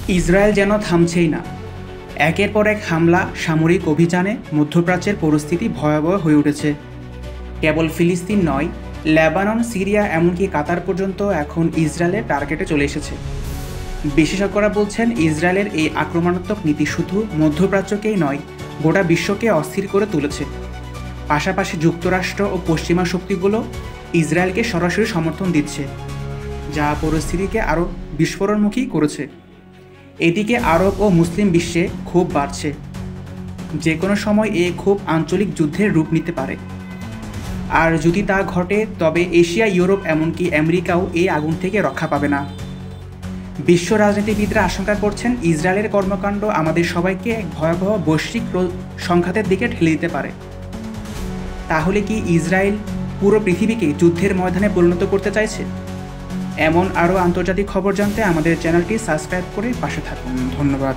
Israel যেন থামছেই না। একের পর এক হামলা, সামরিক অভিযানে মধ্যপ্রাচ্যের পরিস্থিতি ভয়াবহ হয়ে উঠেছে। কেবল ফিলিস্তিন নয়, লেবানন, সিরিয়া, এমনকি কাতার পর্যন্ত এখন ইসরায়েলের টার্গেটে চলে এসেছে। বিশেষজ্ঞরা বলছেন, ইসরায়েলের এই আক্রমণাত্মক নীতি শুধু মধ্যপ্রাচ্যকেই নয়, গোটা বিশ্বকে অস্থির করে তুলেছে। পাশাপাশি যুক্তরাষ্ট্র ও পশ্চিমা শক্তিগুলো ইসরায়েলকে সরাসরি সমর্থন দিচ্ছে, যা পরিস্থিতিকে আরও বিস্ফোরণমুখী করেছে। এদিকে আরব ও মুসলিম বিশ্বে ক্ষোভ বাড়ছে। যে কোনো সময় এ ক্ষোভ আঞ্চলিক যুদ্ধের রূপ নিতে পারে। আর যদি তা ঘটে, তবে এশিয়া, ইউরোপ, এমনকি আমেরিকাও এই আগুন থেকে রক্ষা পাবে না। বিশ্ব রাজনীতিবিদরা আশঙ্কা করছেন, ইসরায়েলের কর্মকাণ্ড আমাদের সবাইকে এক ভয়াবহ বৈশ্বিক সংঘাতের দিকে ঠেলে দিতে পারে। তাহলে কি ইসরায়েল পুরো পৃথিবীকে যুদ্ধের ময়দানে পরিণত করতে চাইছে? এমন আরও আন্তর্জাতিক খবর জানতে আমাদের চ্যানেলটি সাবস্ক্রাইব করে পাশে থাকুন। ধন্যবাদ।